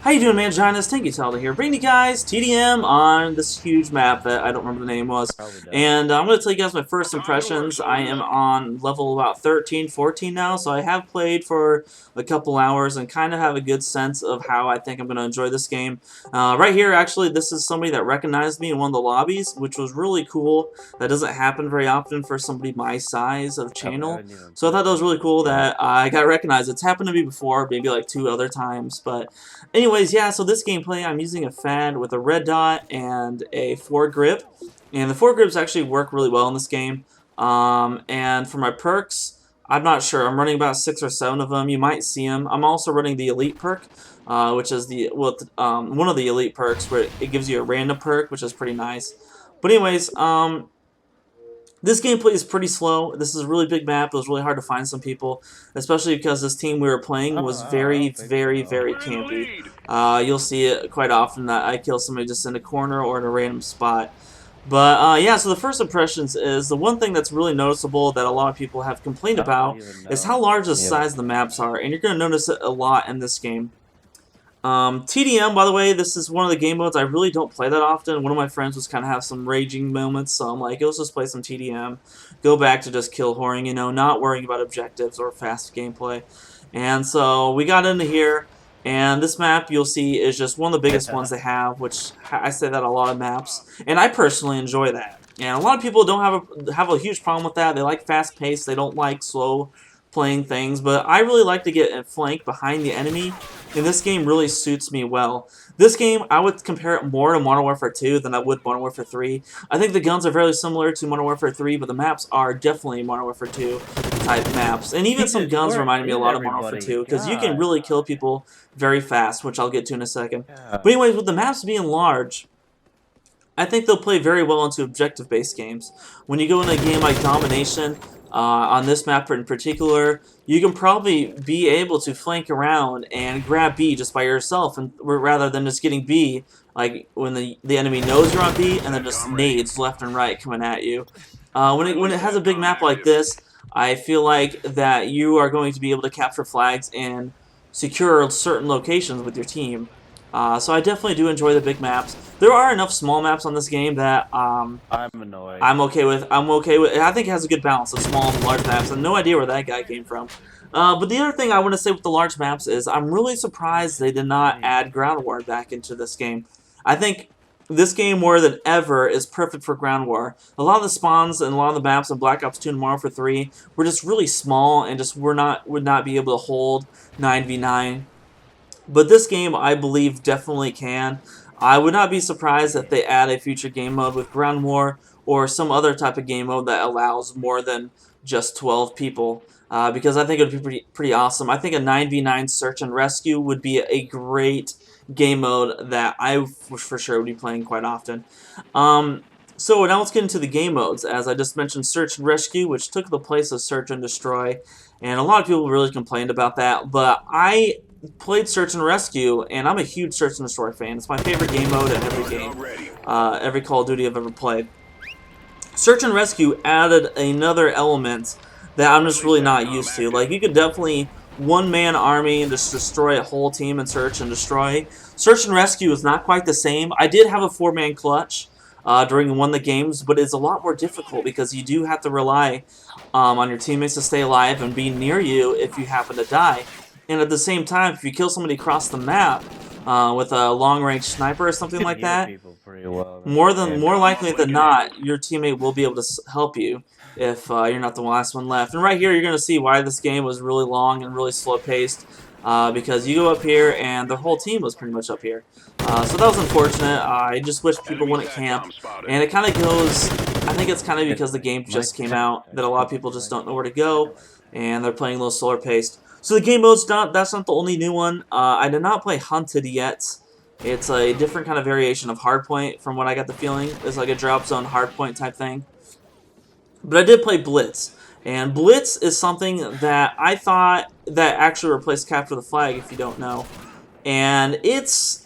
How you doing, man? Giannis, thank you, Talda here. Bringing you guys TDM on this huge map that I don't remember the name was. Probably does. And I'm going to tell you guys my first impressions. I am on level about 13, 14 now, so I have played for a couple hours and kind of have a good sense of how I think I'm going to enjoy this game. Right here, actually, this is somebody that recognized me in one of the lobbies, which was really cool. That doesn't happen very often for somebody my size of channel. So I thought that was really cool that I got recognized. It's happened to me before, maybe like 2 other times, but anyways, yeah, so this gameplay, I'm using a FAD with a red dot and a foregrip. And the foregrips actually work really well in this game. And for my perks, I'm not sure. I'm running about 6 or 7 of them. You might see them. I'm also running the elite perk, which is one of the elite perks where it gives you a random perk, which is pretty nice. But anyways, this gameplay is pretty slow. This is a really big map. It was really hard to find some people, especially because this team we were playing was very campy. You'll see it quite often that I kill somebody just in a corner or in a random spot. But yeah, so the first impressions is the one thing that's really noticeable that a lot of people have complained about is how large the size of the maps are, and you're going to notice it a lot in this game. TDM, by the way, this is one of the game modes I really don't play that often. One of my friends was kind of have some raging moments, so I'm like, let's just play some TDM. Go back to just kill whoring, you know, not worrying about objectives or fast gameplay. And so we got into here, and this map you'll see is just one of the biggest ones they have, which I say that a lot of maps, and I personally enjoy that. And a lot of people don't have a huge problem with that. They like fast pace. They don't like slow playing things, but I really like to get a flank behind the enemy, and this game really suits me well. This game, I would compare it more to Modern Warfare 2 than I would Modern Warfare 3. I think the guns are very similar to Modern Warfare 3, but the maps are definitely Modern Warfare 2 type maps. And even some guns remind me a lot of Modern Warfare 2, because you can really kill people very fast, which I'll get to in a second. But anyways, with the maps being large, I think they'll play very well into objective-based games. When you go into a game like Domination, on this map in particular, you can probably be able to flank around and grab B just by yourself, and rather than just getting B, like when the enemy knows you're on B, and then just nades left and right coming at you. When it has a big map like this, I feel like that you are going to be able to capture flags and secure certain locations with your team. So I definitely do enjoy the big maps. There are enough small maps on this game that I'm annoyed. I'm okay with. I think it has a good balance of small and large maps. I have no idea where that guy came from. But the other thing I want to say with the large maps is I'm really surprised they did not add ground war back into this game. I think this game more than ever is perfect for ground war. A lot of the spawns and a lot of the maps in Black Ops 2 and Modern Warfare 3 were just really small and just would not be able to hold 9v9. But this game, I believe, definitely can. I would not be surprised if they add a future game mode with Ground War or some other type of game mode that allows more than just 12 people. Because I think it would be pretty awesome. I think a 9v9 search and rescue would be a great game mode that I for sure would be playing quite often. So now let's get into the game modes. As I just mentioned, search and rescue, which took the place of search and destroy. And a lot of people really complained about that, but I played Search and Rescue, and I'm a huge Search and Destroy fan. It's my favorite game mode in every game, every Call of Duty I've ever played. Search and Rescue added another element that I'm just really not used to. Like, you could definitely one-man army and just destroy a whole team in Search and Destroy. Search and Rescue is not quite the same. I did have a 4-man clutch during one of the games, but it's a lot more difficult because you do have to rely on your teammates to stay alive and be near you if you happen to die. And at the same time, if you kill somebody across the map with a long-range sniper or something like that, more likely than not, your teammate will be able to help you if you're not the last one left. And right here, you're going to see why this game was really long and really slow-paced, because you go up here and the whole team was pretty much up here. So that was unfortunate. I just wish people wouldn't camp. And it kind of goes, I think it's kind of because the game just came out that a lot of people just don't know where to go, and they're playing a little slower-paced. So the game mode's that's not the only new one. I did not play Hunted yet. It's a different kind of variation of Hardpoint from what I got the feeling. It's like a drop zone Hardpoint type thing. But I did play Blitz. And Blitz is something that I thought that actually replaced Capture the Flag, if you don't know. And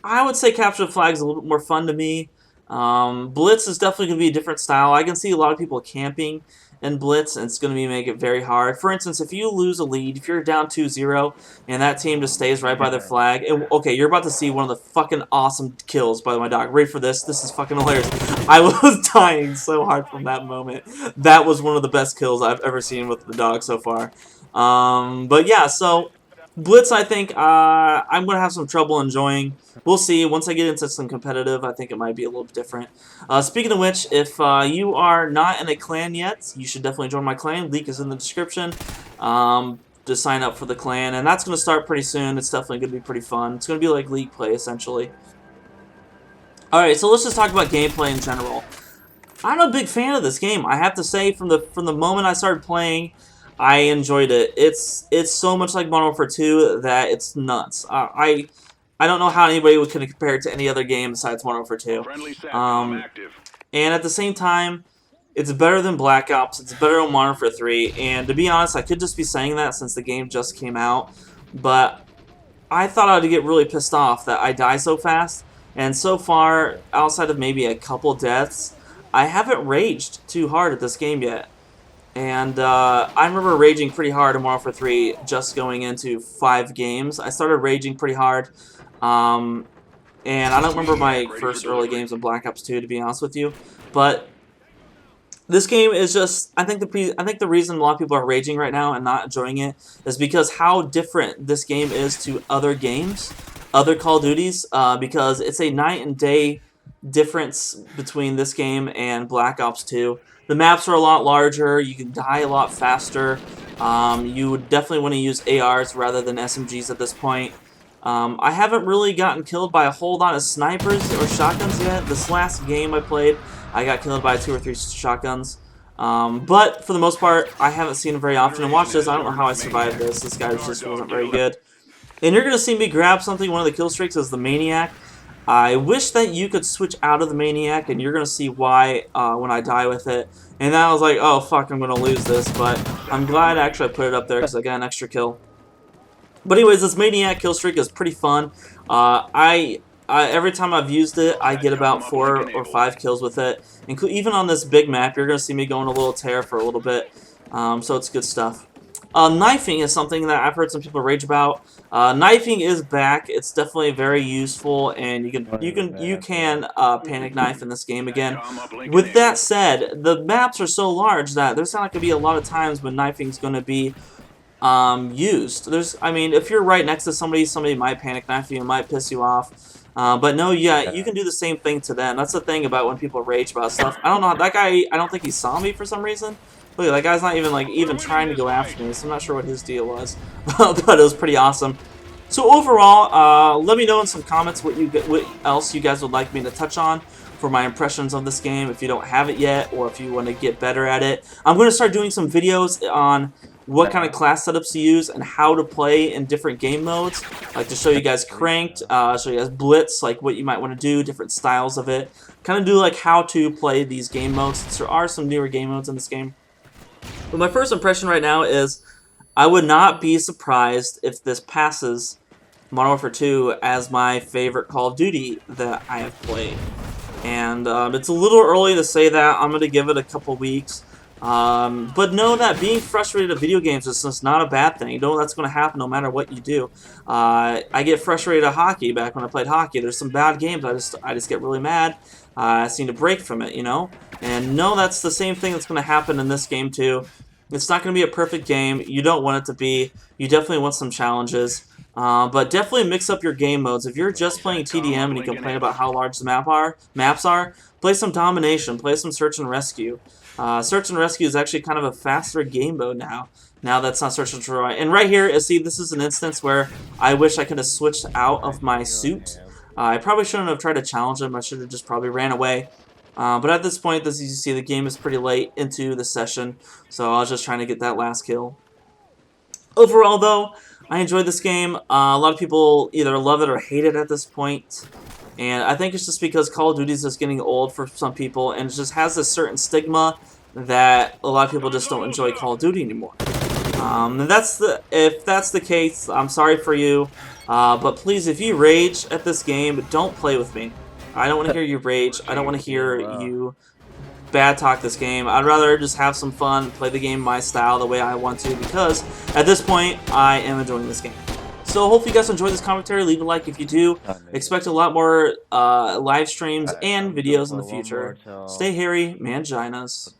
I would say Capture the Flag is a little bit more fun to me. Blitz is definitely going to be a different style. I can see a lot of people camping in Blitz, and it's going to make it very hard. For instance, if you lose a lead, if you're down 2-0, and that team just stays right by their flag, okay, you're about to see one of the fucking awesome kills by my dog. Ready for this? This is fucking hilarious. I was dying so hard from that moment. That was one of the best kills I've ever seen with the dog so far. But yeah, so Blitz, I think I'm going to have some trouble enjoying. We'll see. Once I get into some competitive, I think it might be a little bit different. Speaking of which, if you are not in a clan yet, you should definitely join my clan. Link is in the description to sign up for the clan. And that's going to start pretty soon. It's definitely going to be pretty fun. It's going to be like League play, essentially. Alright, so let's just talk about gameplay in general. I'm a big fan of this game. I have to say, from the moment I started playing, I enjoyed it. It's so much like Modern Warfare 2 that it's nuts. I don't know how anybody would compare it to any other game besides Modern Warfare 2. And at the same time, it's better than Black Ops. It's better than Modern Warfare 3. And to be honest, I could just be saying that since the game just came out. But I thought I'd get really pissed off that I die so fast. And so far, outside of maybe a couple deaths, I haven't raged too hard at this game yet. And I remember raging pretty hard in Modern Warfare 3 just going into 5 games. I started raging pretty hard. And I don't remember my first early games in Black Ops 2, to be honest with you. But this game is just, I think the reason a lot of people are raging right now and not enjoying it is because how different this game is to other games, other Call of Duties, because it's a night and day difference between this game and Black Ops 2. The maps are a lot larger, you can die a lot faster, you would definitely want to use ARs rather than SMGs at this point. I haven't really gotten killed by a whole lot of snipers or shotguns yet. This last game I played, I got killed by 2 or 3 shotguns. But for the most part, I haven't seen them very often. And watch this, I don't know how I survived this. This guy just wasn't very good. And you're going to see me grab something, one of the kill streaks is the Maniac. I wish that you could switch out of the Maniac, and you're going to see why when I die with it. And then I was like, oh fuck, I'm going to lose this, but I'm glad actually I put it up there because I got an extra kill. But anyways, this Maniac kill streak is pretty fun. Every time I've used it, I get about 4 or 5 kills with it. Even on this big map, you're going to see me going a little tear for a little bit. So it's good stuff. Knifing is something that I've heard some people rage about. Knifing is back. It's definitely very useful, and you can panic knife in this game again. With that said, the maps are so large that there's not going to be a lot of times when knifing is going to be used. I mean, if you're right next to somebody might panic knife you, might piss you off. But no, yeah, you can do the same thing to them. That's the thing about when people rage about stuff. I don't know, that guy, I don't think he saw me for some reason. Look, that guy's not even trying to go after me, so I'm not sure what his deal was. But it was pretty awesome. So overall, let me know in some comments what else you guys would like me to touch on for my impressions of this game if you don't have it yet, or if you want to get better at it. I'm going to start doing some videos on what kind of class setups to use and how to play in different game modes, like to show you guys Cranked, show you guys Blitz, like what you might want to do, different styles of it, kind of do like how to play these game modes, since there are some newer game modes in this game. But my first impression right now is I would not be surprised if this passes Modern Warfare 2 as my favorite Call of Duty that I have played. And it's a little early to say that. I'm going to give it a couple weeks. But know that being frustrated at video games is just not a bad thing. You know that's going to happen no matter what you do. I get frustrated at hockey back when I played hockey. There's some bad games. I just get really mad. I just need to break from it, you know? And no, that's the same thing that's going to happen in this game too. It's not going to be a perfect game. You don't want it to be. You definitely want some challenges. But definitely mix up your game modes. If you're just playing TDM and you complain about how large the maps are, play some Domination, play some Search and Rescue. Search and Rescue is actually kind of a faster game mode now. Now that's not Search and Destroy. And right here, see, this is an instance where I wish I could have switched out of my suit. I probably shouldn't have tried to challenge him. I should have just probably ran away. But at this point, as you see, the game is pretty late into the session, so I was just trying to get that last kill. Overall, though, I enjoyed this game. A lot of people either love it or hate it at this point. And I think it's just because Call of Duty is just getting old for some people, and it just has a certain stigma that a lot of people just don't enjoy Call of Duty anymore. And if that's the case, I'm sorry for you. But please, if you rage at this game, don't play with me. I don't want to hear you rage. I don't want to hear you bad talk this game. I'd rather just have some fun, play the game my style, the way I want to, because at this point, I am enjoying this game. So hopefully you guys enjoyed this commentary. Leave a like if you do. Expect a lot more live streams and videos in the future. Stay hairy, manginas.